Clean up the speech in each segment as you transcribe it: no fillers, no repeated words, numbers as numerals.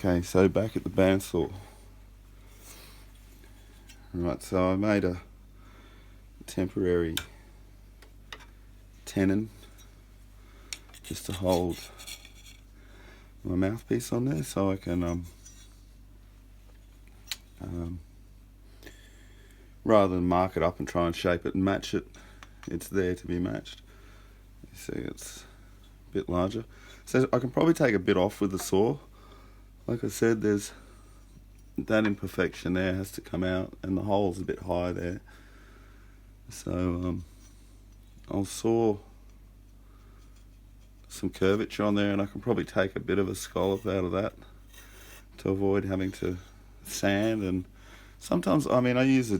Okay, so back at the bandsaw. Right, so I made a temporary tenon just to hold my mouthpiece on there, so I can rather than mark it up and try and shape it and match it, it's there to be matched. You see, it's a bit larger, so I can probably take a bit off with the saw. Like I said, there's that imperfection there has to come out, and the hole's a bit high there, so I'll saw some curvature on there, and I can probably take a bit of a scallop out of that to avoid having to sand. And sometimes, I mean, I've used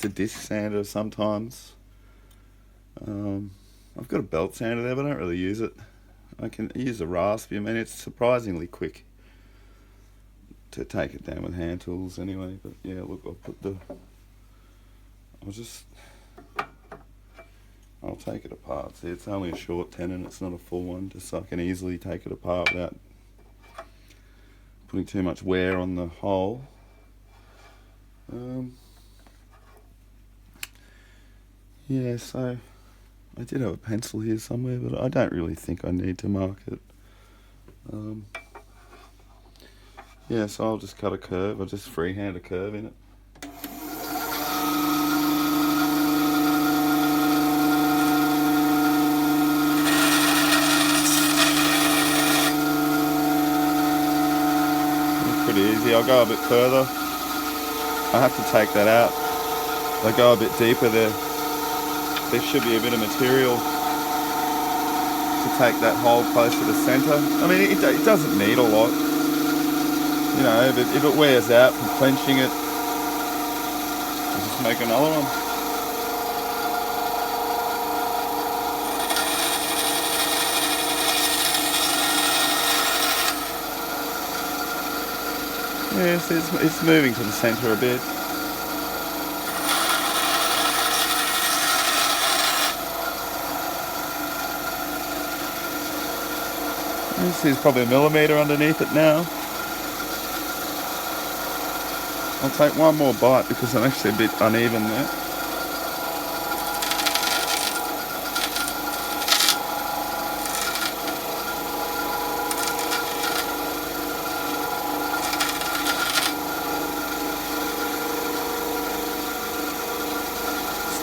a disc sander sometimes. I've got a belt sander there, but I don't really use it. I can use a rasp. I mean, it's surprisingly quick to take it down with hand tools anyway. But yeah, look, I'll take it apart. See, it's only a short tenon, it's not a full one, just so I can easily take it apart without putting too much wear on the hole. Yeah, so I did have a pencil here somewhere, but I don't really think I need to mark it. Yeah, so I'll just cut a curve. I'll just freehand a curve in it. It's pretty easy. I'll go a bit further. I have to take that out. If I go a bit deeper there should be a bit of material to take that hole close to the centre. I mean, it doesn't need a lot. You know, if it wears out from clenching it, I'll just make another one. Yeah, see, it's moving to the centre a bit. This is probably a millimetre underneath it now. I'll take one more bite because I'm actually a bit uneven there.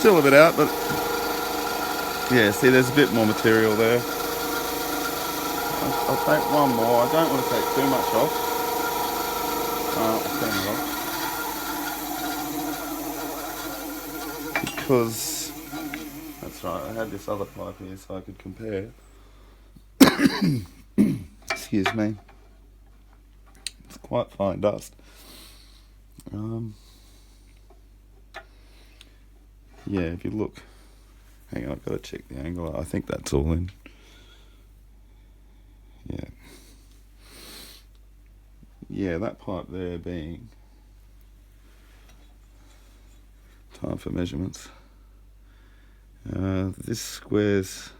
Still a bit out, but yeah, see, there's a bit more material there. I'll take one more. I don't want to take too much off. I'll turn it off. Because, that's right, I had this other pipe here so I could compare. Excuse me. It's quite fine dust. Yeah, if you look, hang on, I've got to check the angle. I think that's all in. Yeah, that pipe there being time for measurements. This square's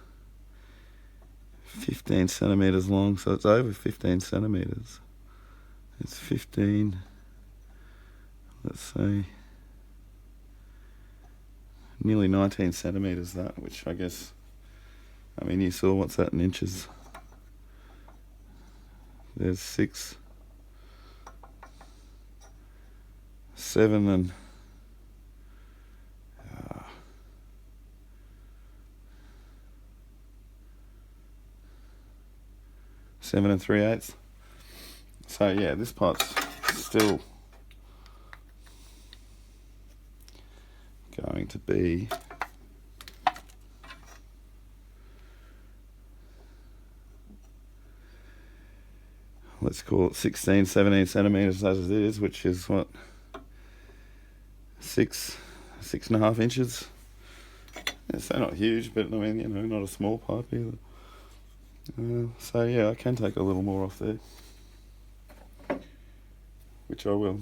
15 centimetres long, so it's over 15 centimetres. It's 15, let's say, nearly 19 centimetres that, which I guess, I mean, you saw what's that in inches. There's 6, 7 and 7 3/8. So yeah, this pipe's still going to be let's call it 16, 17 centimetres as it is, which is what, 6.5 inches. Yeah, so not huge, but I mean, you know, not a small pipe either. So yeah, I can take a little more off there, which I will.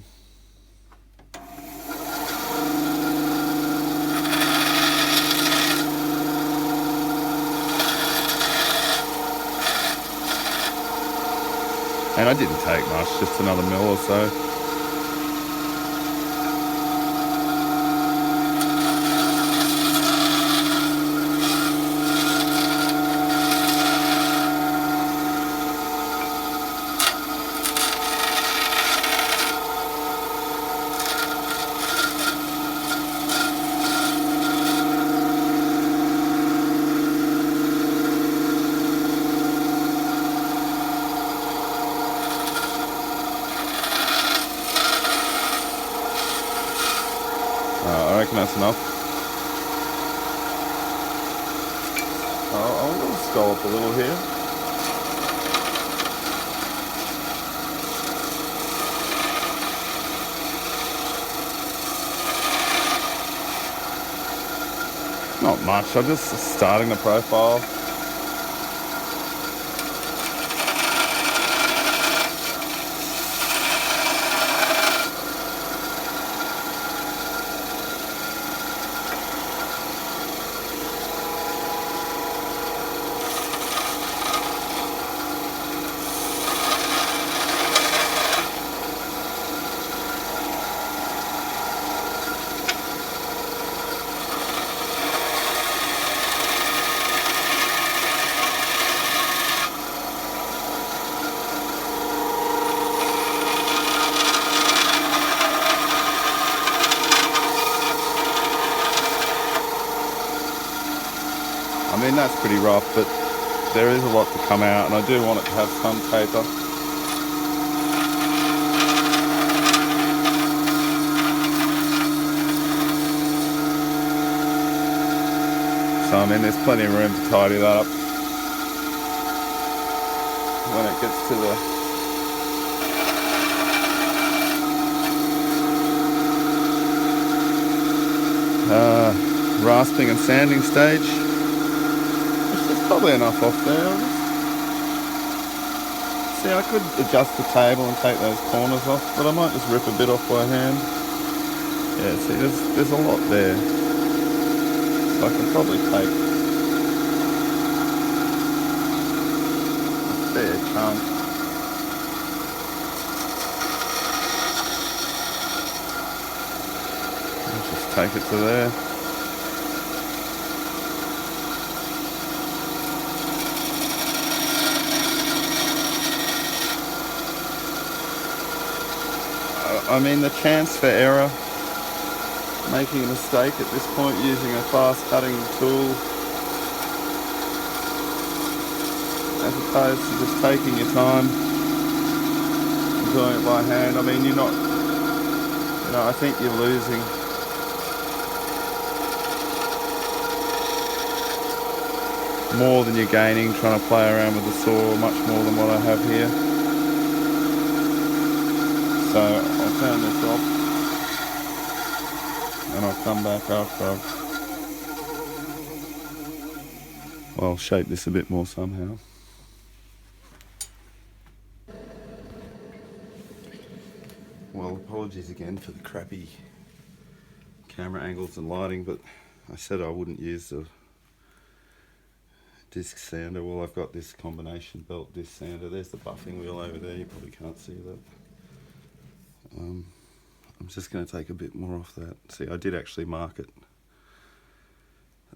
And mean, I didn't take much, just another mil or so. I reckon that's enough. I'll just scallop a little here. Not much, I'm just starting the profile. I mean, that's pretty rough, but there is a lot to come out, and I do want it to have some taper. So, I mean, there's plenty of room to tidy that up when it gets to the rasping and sanding stage. Probably enough off there. See, I could adjust the table and take those corners off, but I might just rip a bit off by hand. Yeah, see, there's a lot there. So I can probably take a fair chunk. Let's just take it to there. I mean, the chance for error, making a mistake at this point using a fast cutting tool as opposed to just taking your time and doing it by hand. I mean, you're not, I think you're losing more than you're gaining trying to play around with the saw, much more than what I have here. So I'll turn this off and I'll come back after I'll shape this a bit more somehow. Well, apologies again for the crappy camera angles and lighting, but I said I wouldn't use the disc sander. Well, I've got this combination belt disc sander. There's the buffing wheel over there, you probably can't see that. I'm just going to take a bit more off that. See, I did actually mark it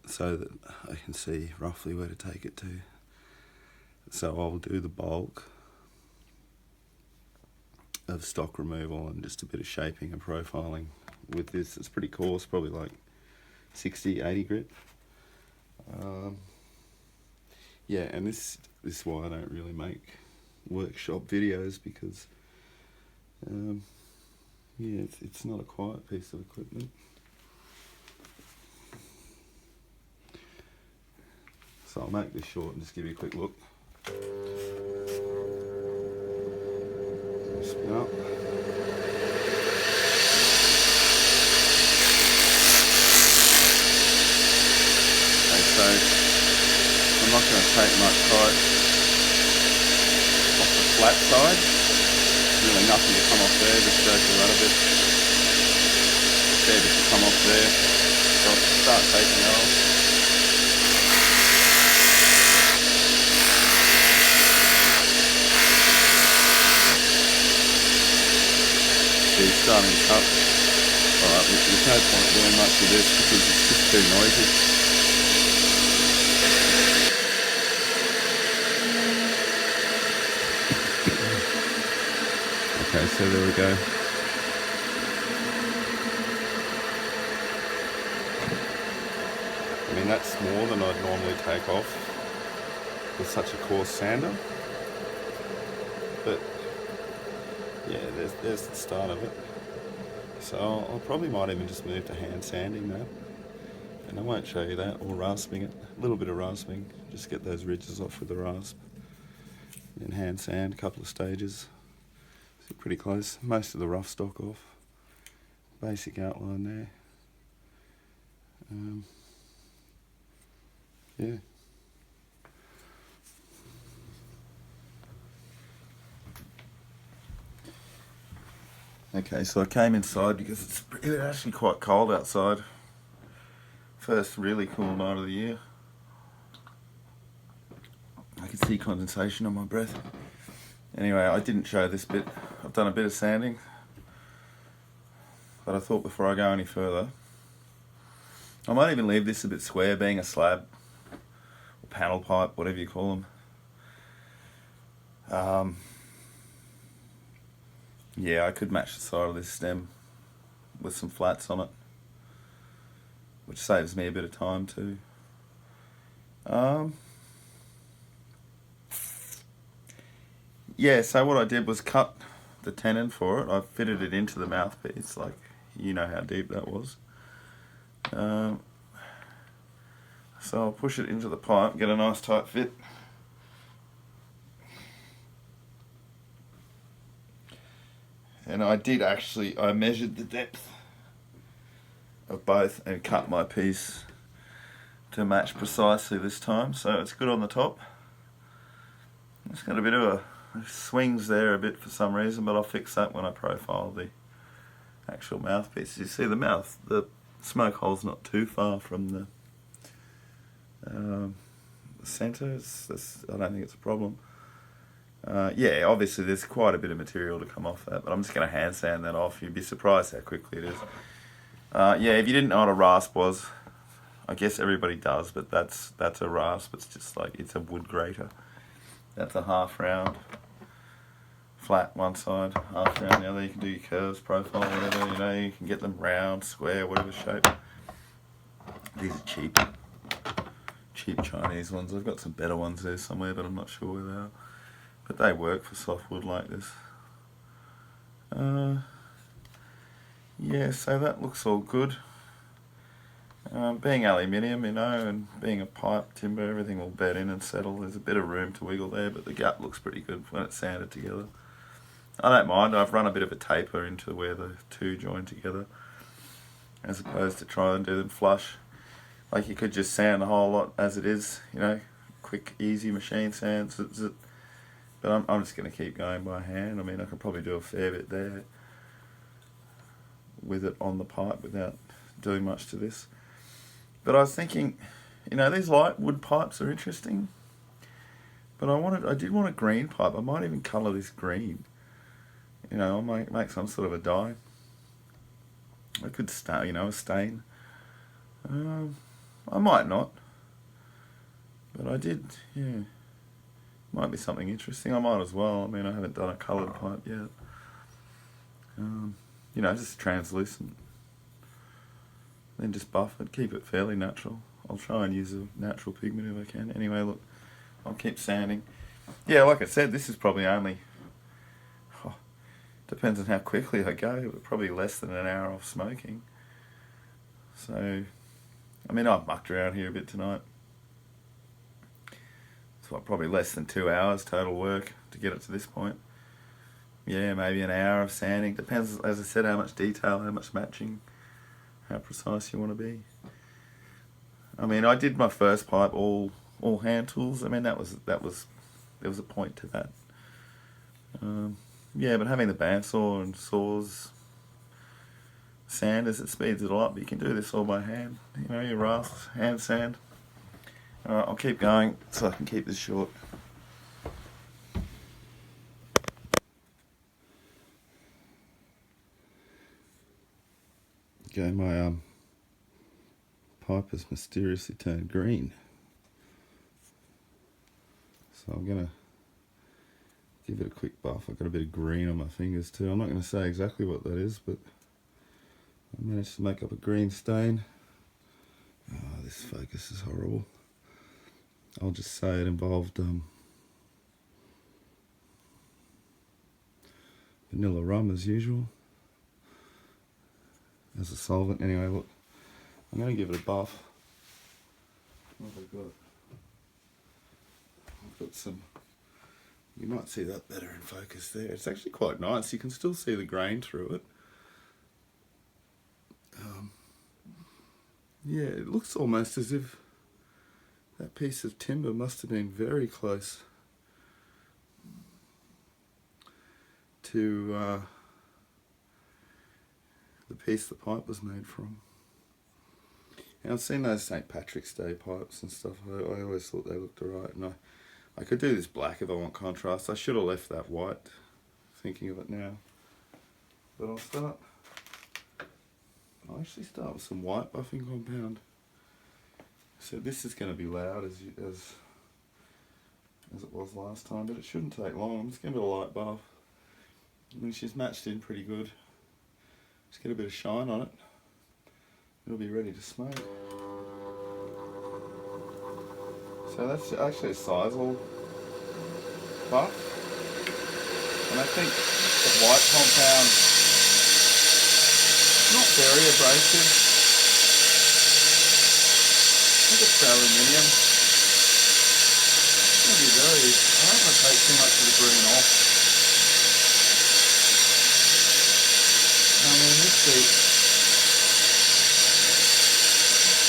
so that I can see roughly where to take it to. So I'll do the bulk of stock removal and just a bit of shaping and profiling with this. It's pretty coarse, probably like 60, 80 grit. Yeah, and this is why I don't really make workshop videos, because yeah, it's not a quiet piece of equipment. So I'll make this short and just give you a quick look. Spin up. Okay, so I'm not going to take much height off the flat side. Really nothing to come off there, just circle that a bit. Fair bit to come off there. So I'll start taking that off. see it's starting to cut. Alright, there's no point doing much of this because it's just too noisy. Okay, so there we go. I mean, that's more than I'd normally take off with such a coarse sander. But yeah, there's the start of it. So I'll probably might even just move to hand sanding now. And I won't show you that, or rasping it. A little bit of rasping, just get those ridges off with the rasp. Then hand sand, a couple of stages. So pretty close. Most of the rough stock off. Basic outline there. Yeah. Okay, so I came inside because it's actually quite cold outside. First really cool night of the year. I can see condensation on my breath. Anyway, I didn't show this bit. I've done a bit of sanding, but I thought before I go any further, I might even leave this a bit square, being a slab, or panel pipe, whatever you call them. Yeah, I could match the side of this stem with some flats on it, which saves me a bit of time too. Yeah, so what I did was cut the tenon for it. I fitted it into the mouthpiece, like, you know how deep that was. So I'll push it into the pipe, get a nice tight fit. And I measured the depth of both and cut my piece to match precisely this time, so it's good on the top. It's got a bit of a swings there a bit for some reason, but I'll fix that when I profile the actual mouthpiece. You see the smoke hole's not too far from the centre. I don't think it's a problem. Yeah, obviously there's quite a bit of material to come off that, but I'm just going to hand sand that off. You'd be surprised how quickly it is. Yeah, if you didn't know what a rasp was, I guess everybody does, but that's a rasp. It's just like, it's a wood grater. That's a half round, flat one side, half round the other. You can do your curves, profile, whatever, you know, you can get them round, square, whatever shape. These are cheap Chinese ones. I've got some better ones there somewhere, but I'm not sure where they are. But they work for softwood like this. Yeah, so that looks all good. Being aluminium, you know, and being a pipe, timber, everything will bed in and settle. There's a bit of room to wiggle there, but the gap looks pretty good when it's sanded together. I don't mind. I've run a bit of a taper into where the two join together, as opposed to try and do them flush. Like, you could just sand the whole lot as it is, you know, quick, easy machine sand. But I'm just going to keep going by hand. I mean, I could probably do a fair bit there with it on the pipe without doing much to this. But I was thinking, you know, these light wood pipes are interesting, but I did want a green pipe. I might even colour this green. You know, I might make some sort of a dye. I could stain, you know, a stain. I might not, but I did, yeah. Might be something interesting. I might as well. I mean, I haven't done a coloured pipe yet. You know, just translucent. Then just buff it, keep it fairly natural. I'll try and use a natural pigment if I can. Anyway, look, I'll keep sanding. Yeah, like I said, this is probably only, depends on how quickly I go, but probably less than an hour off smoking. So, I mean, I've mucked around here a bit tonight. It's probably less than 2 hours total work to get it to this point. Yeah, maybe an hour of sanding. Depends, as I said, how much detail, how much matching, how precise you want to be. I mean, I did my first pipe all hand tools. I mean, there was a point to that. Yeah, but having the bandsaw and saws, sanders, it speeds it all up. But you can do this all by hand. You know, you rasp, hand sand. Alright, I'll keep going so I can keep this short. Okay, my pipe has mysteriously turned green. So I'm gonna give it a quick buff. I've got a bit of green on my fingers too. I'm not going to say exactly what that is, but I managed to make up a green stain. Oh, this focus is horrible. I'll just say it involved vanilla rum as usual as a solvent. Anyway, look, I'm going to give it a buff. What have I got? I've got some, you might see that better in focus there. It's actually quite nice. You can still see the grain through it. Yeah, it looks almost as if that piece of timber must have been very close to the piece the pipe was made from. And I've seen those St. Patrick's Day pipes and stuff. I always thought they looked alright, and I could do this black if I want contrast. I should have left that white, thinking of it now. But I'll actually start with some white buffing compound. So this is going to be loud as it was last time, but it shouldn't take long. I'm just going to do a light buff. I mean, she's matched in pretty good. Just get a bit of shine on it. It'll be ready to smoke. So that's actually a sizable buff. And I think the white compound, not very abrasive. I think it's for aluminium. It's going to be very, I don't want to take too much of the green off. I mean, this beat,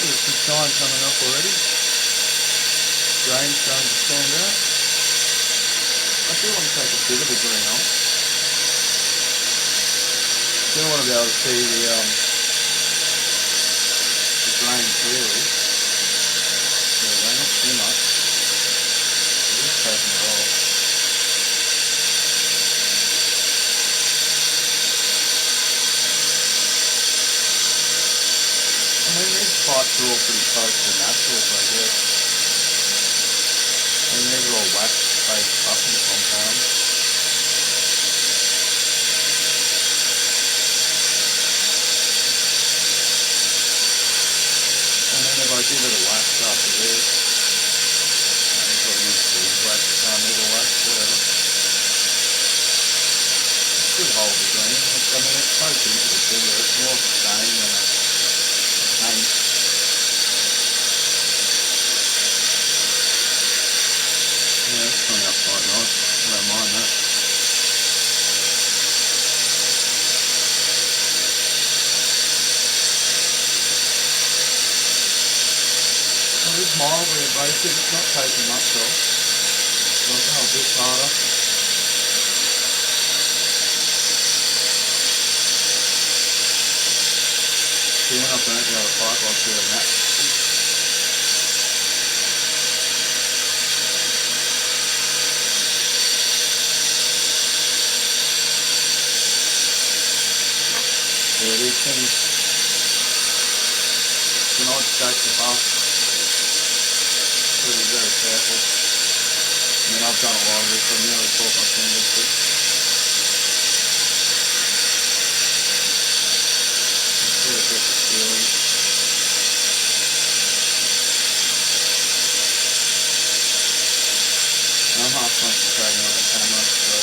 there's some shine coming up already. Grain's starting to stand out. I do want to take a bit of the green off. I do want to be able to see the grain clearly. There we go, not too much. Just taking it off. I mean, these pipes are all pretty close to naturals, I guess. I mean, these are all wax-based buffing compounds. And then if I give it a wax after this, I've got used to wax, needle wax, whatever. It should hold the green. I mean, it's soaked into the timber. It's more of a stain than a paint. Yeah, it's coming up quite nice. I don't mind that. Well, it's mildly abrasive. It's not taking much off. So I'll go a bit harder. See, when I've burnt the other pipe, I'll see a match. Yeah, these things, it's an odd shape to buff. Got to be very careful. I mean, I've done a lot of this, I've nearly caught my fingers, but I'm sure it gets the feeling. And I'm half concentrating on the camera, so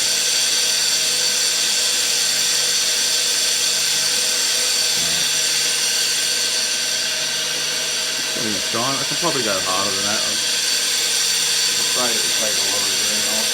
shine. I could probably go harder than that. I'm afraid it would take a lot of the green off.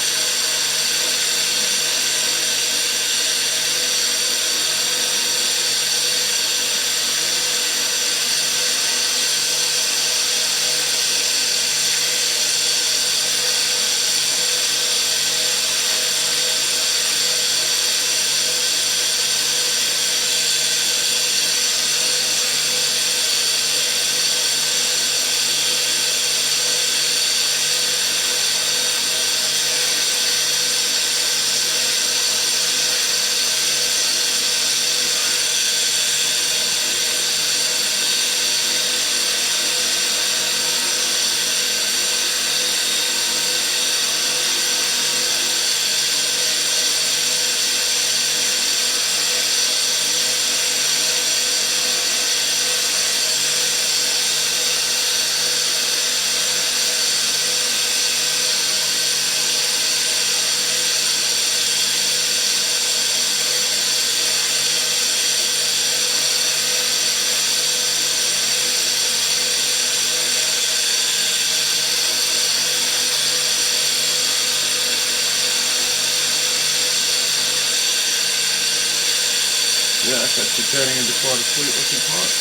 turning into quite a sweet looking pipe.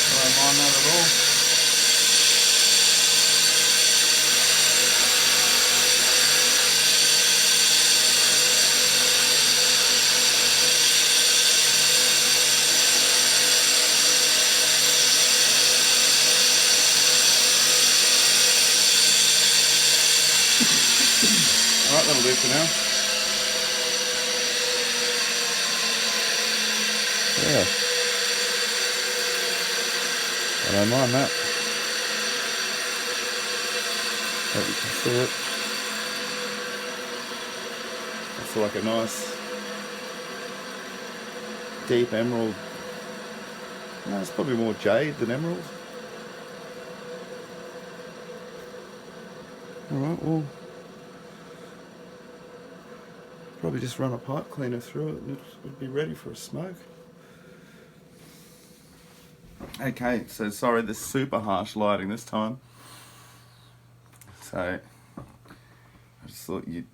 I don't mind that at all. Alright, that'll do for now. Yeah. I don't mind that. Hope you can see it. It's like a nice deep emerald. No, it's probably more jade than emerald. Alright, well, probably just run a pipe cleaner through it and it would be ready for a smoke. Okay, so sorry, this super harsh lighting this time. So, I just thought you'd...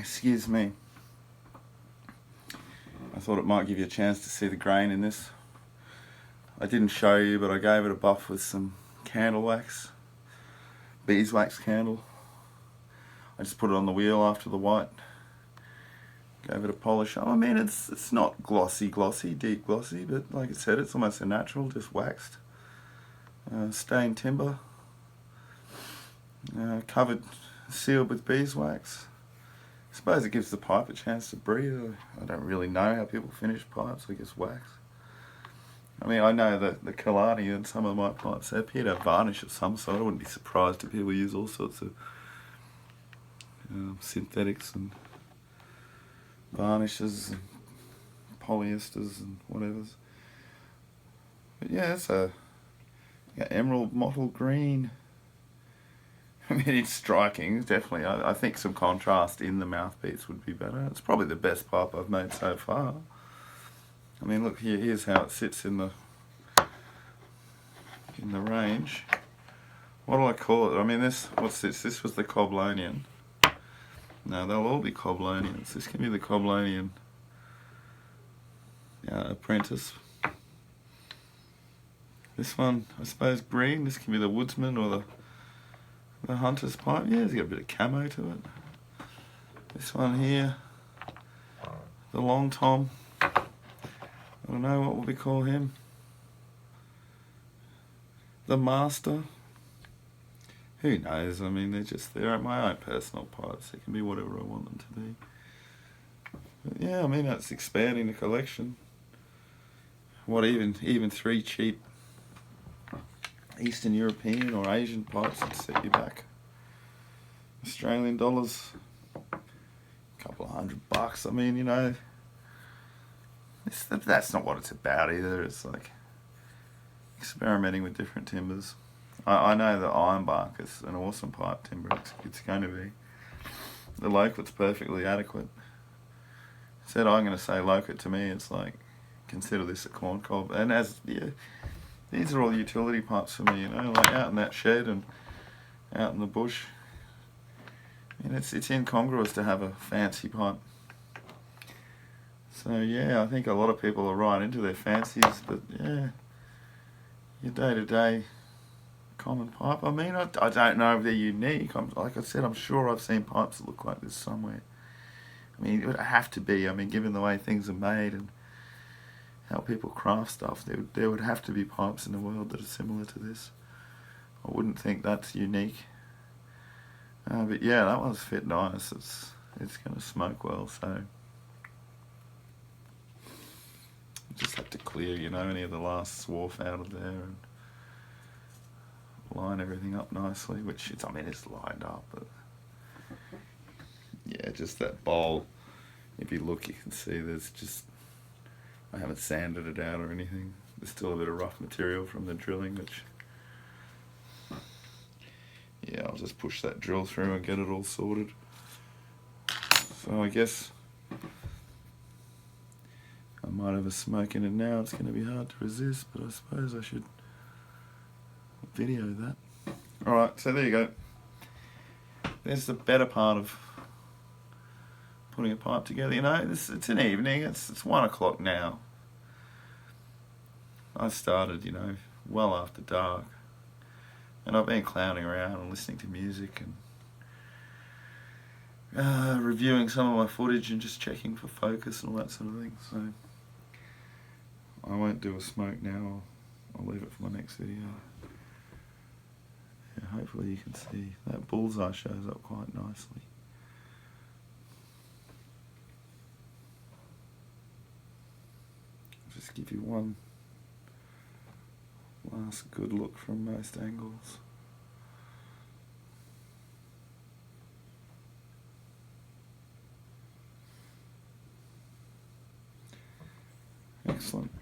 Excuse me. I thought it might give you a chance to see the grain in this. I didn't show you, but I gave it a buff with some candle wax. Beeswax candle. I just put it on the wheel after the white. Gave it a polish. I mean, it's not glossy, deep glossy, but like I said, it's almost a natural, just waxed. Stained timber. Covered, sealed with beeswax. I suppose it gives the pipe a chance to breathe. I don't really know how people finish pipes, I guess wax. I mean, I know that the Kalani and some of my pipes, they appear to have varnish of some sort. I wouldn't be surprised if people use all sorts of synthetics and varnishes and polyesters and whatever's. But yeah, it's a emerald mottled green. I mean, it's striking, definitely. I think some contrast in the mouthpiece would be better. It's probably the best pipe I've made so far. I mean, look here. Here's how it sits in the range. What do I call it? I mean, what's this? This was the Coblonian. No, they'll all be Coblonians. This can be the Coblonian Apprentice. This one, I suppose, green. This can be the Woodsman or the Hunter's pipe. Yeah, it's got a bit of camo to it. This one here, the Long Tom. I don't know, what will we call him? The Master. Who knows? I mean, they're my own personal pipes. They can be whatever I want them to be. But yeah, I mean, that's expanding the collection. What, even 3 cheap Eastern European or Asian pipes would set you back Australian dollars, a couple of $100. I mean, you know, that's not what it's about either. It's like experimenting with different timbers. I know that ironbark is an awesome pipe timber. It's going to be. The Loquat's perfectly adequate. Said I'm going to say Loquat, to me, it's like, consider this a corn cob. And these are all utility pipes for me, you know, like out in that shed and out in the bush. And it's incongruous to have a fancy pipe. So yeah, I think a lot of people are right into their fancies, but yeah, your day-to-day common pipe. I mean, I don't know if they're unique. Like I said, I'm sure I've seen pipes that look like this somewhere. I mean, it would have to be. I mean, given the way things are made and how people craft stuff, there would have to be pipes in the world that are similar to this. I wouldn't think that's unique. But yeah, that one's fit nice. It's going to smoke well, so just have to clear, you know, any of the last swarf out of there and line everything up nicely, which it's lined up, but yeah, just that bowl, if you look, you can see I haven't sanded it out or anything. There's still a bit of rough material from the drilling, which, yeah, I'll just push that drill through and get it all sorted. So I guess I might have a smoke in it now. It's going to be hard to resist, but I suppose I should video that. Alright, so there you go. There's the better part of putting a pipe together. You know, it's an evening. It's 1 o'clock now. I started, you know, well after dark, and I've been clowning around and listening to music and reviewing some of my footage and just checking for focus and all that sort of thing. So I won't do a smoke now. I'll leave it for my next video. Yeah, hopefully you can see that bullseye shows up quite nicely. Just give you one last good look from most angles. Excellent.